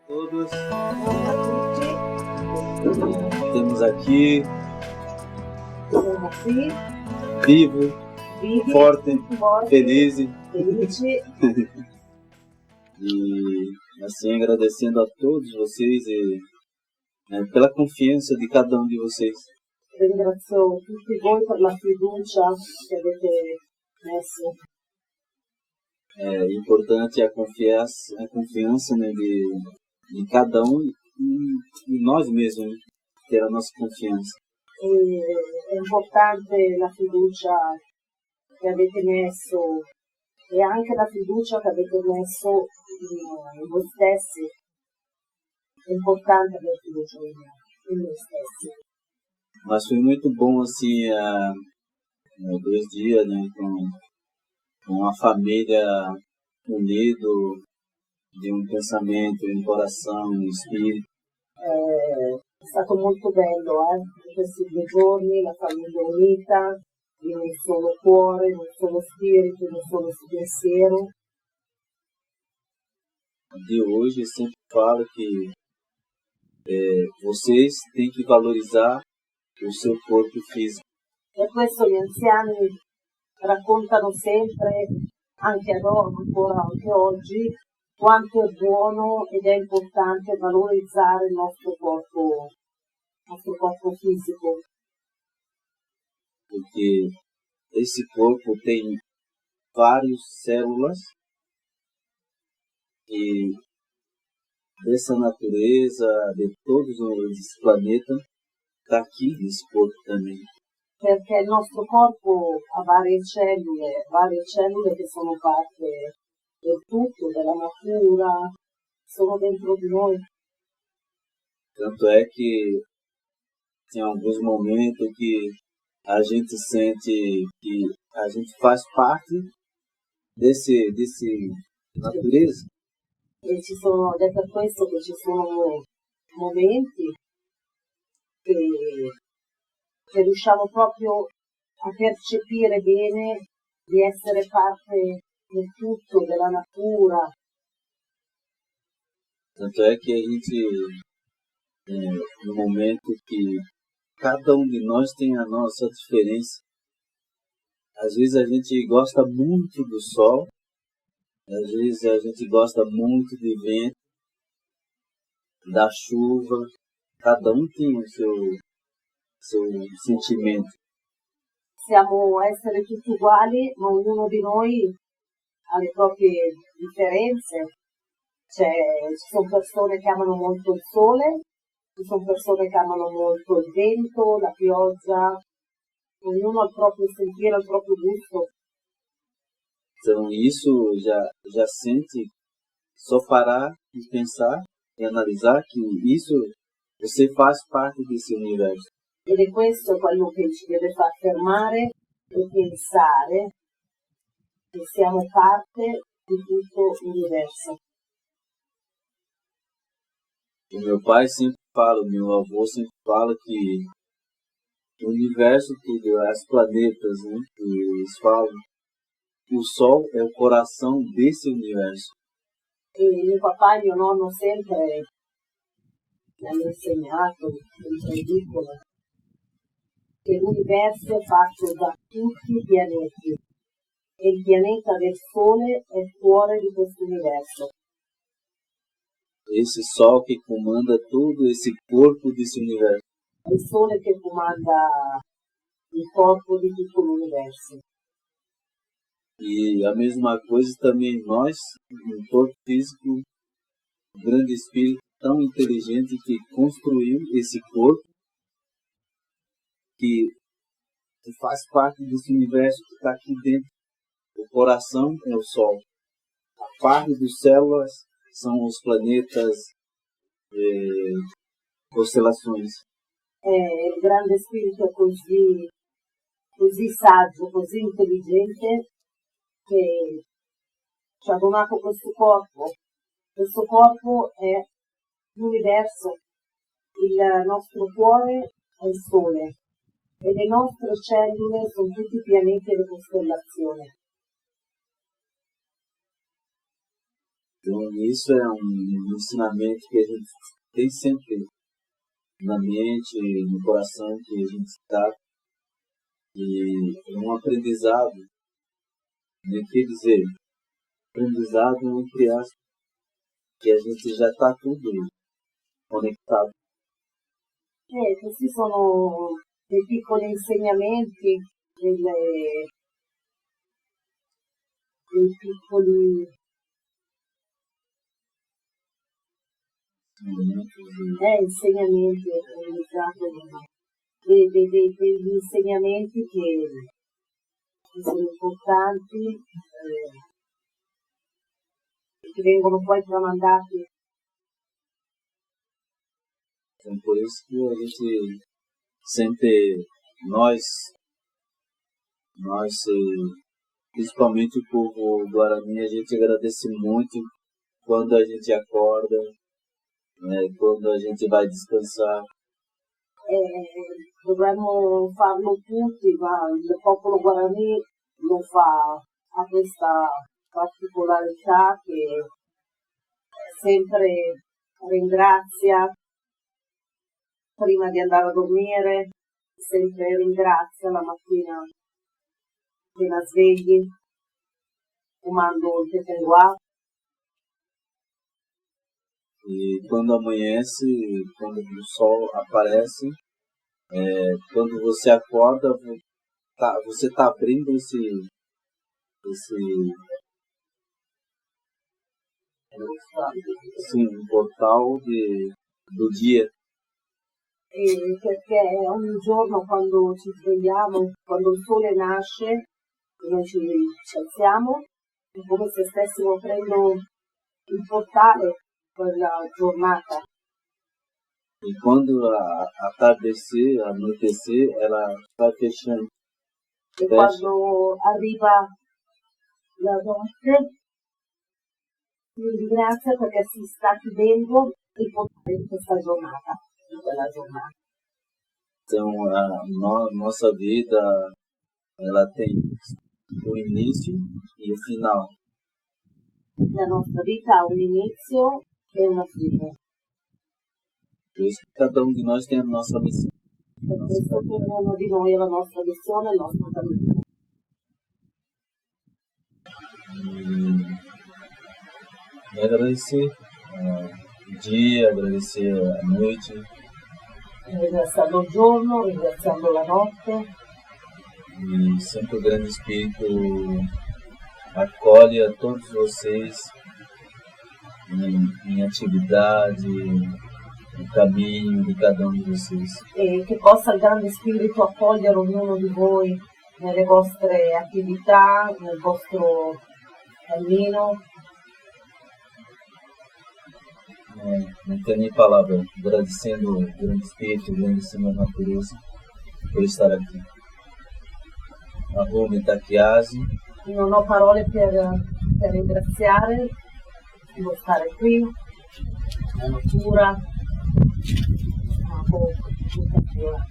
Todos Buongiorno a tutti, temos aqui siamo qui, vivo, vivi, forte, forti, feliz felici e assim agradecendo a todos vocês e pela confiança de cada um de vocês. ringrazio tutti voi per la fiducia che avete messo. É importante a confiança né, de cada um e nós mesmos, né, ter a nossa confiança. È importante la fiducia che avete messo e anche la fiducia che avete messo in voi stessi. È importante avere fiducia in noi stessi. Mas foi muito bom assim, 2 dias, né, com uma família unido de un pensamento, un coração, un spirito. È stato molto bello, questi 2 giorni, la famiglia unita, in un solo cuore, in un solo spirito, in un solo pensiero. De hoje eu sempre falo que vocês têm que valorizar o seu corpo físico. E questo gli anziani raccontano sempre, anche ancora anche oggi, quanto è buono ed è importante valorizzare il nostro corpo fisico. Porque esse corpo tem várias células e dessa natureza, de todos esse planeta, está aqui nesse corpo também. Perché il nostro corpo ha varie cellule che sono parte del tutto, della natura, sono dentro di noi. Tanto é que tem alguns momentos que a gente sente que a gente faz parte desse natureza. Ed è per questo che ci sono momenti che riusciamo proprio a percepire bene di essere parte del tutto, della natura. Tanto é que a gente, no momento que cada um de nós tem a nossa diferença, às vezes a gente gosta muito do sol, às vezes a gente gosta muito do vento, da chuva, cada um tem o seu sentimento. Siamo esseri tutti uguali, ma ognuno di noi ha le proprie differenze. Ci sono persone che amano molto il sole, ci sono persone che amano molto il vento, la pioggia, ognuno ha il proprio sentiero, il proprio gusto. Então isso já sente, só parar e pensar e analisar que isso, você faz parte desse universo. Ed è questo quello che ci deve far fermare e pensare che siamo parte di tutto l'universo. O meu pai sempre fala, o meu avô sempre fala que o universo, tudo, as planetas, né, que eles falam, o Sol é o coração desse universo. E mio papà e mio nonno sempre mi hanno insegnato, sempre piccolo, che l'universo è fatto da tutti i pianeti e il pianeta del Sole è il cuore di questo universo. Esse Sol que comanda todo esse corpo desse universo. È il Sole che comanda il corpo di tutto l'universo. E a mesma coisa também nós, um corpo físico, um grande espírito tão inteligente que construiu esse corpo, que faz parte desse universo que está aqui dentro. O coração é o Sol. A parte das células são os planetas, constelações. Il grande spirito è così saggio, così intelligente, che ci ha donato questo corpo. Questo corpo è l'universo, il nostro cuore è il Sole e le nostre cellule sono tutti i pianeti e le costellazioni. Então, isso é um ensinamento que a gente tem sempre na mente, no coração, que a gente está. E é um aprendizado, né? Quer dizer, aprendizado entre aspas, que a gente já está tudo conectado. Questi sono dei piccoli insegnamenti, dei piccoli insegnamenti, degli insegnamenti che sono importanti, che vengono poi tramandati. Então, por isso que a gente sempre, nós principalmente o povo Guarani, a gente agradece muito quando a gente acorda, né, quando a gente vai descansar. Dovremmo farlo tutti, ma il popolo Guarani lo fa, ha questa particolarità che sempre ringrazia prima di andare a dormire, sempre ringrazia la mattina appena svegli, fumando il tepenguá. E quando amanhece, quando o sol aparece, quando você acorda, você está abrindo esse um portal do dia. Perché ogni giorno quando ci svegliamo, quando il sole nasce, noi ci alziamo, è come se stessimo aprendo il portale per la giornata. E quando anoitecer, ela vai fechando. E quando arriva la notte, mi ringrazio perché si sta chiudendo il portale di questa giornata, di quella giornata. Então, a nossa vida, ela tem o início e o final. La nostra vita ha un inizio e una fine. Por isso que cada um de nós tem a nossa missão. Per questo ognuno di noi ha la nostra missione e il nostro cammino. E agradecer o dia, agradecer a noite. Ringraziando il giorno, ringraziando la notte. E sempre o Grande Espírito acolhe a todos vocês em atividade, no caminho de cada um de vocês. E che possa il Grande Spirito accogliere ognuno di voi nelle vostre attività, nel vostro cammino. Não tenho nem palavra, agradecendo o Grande Espírito, agradecendo a natureza por estar aqui. A Roma Itachiasi. Non ho parole per ringraziare, devo stare qui, la natura, tutta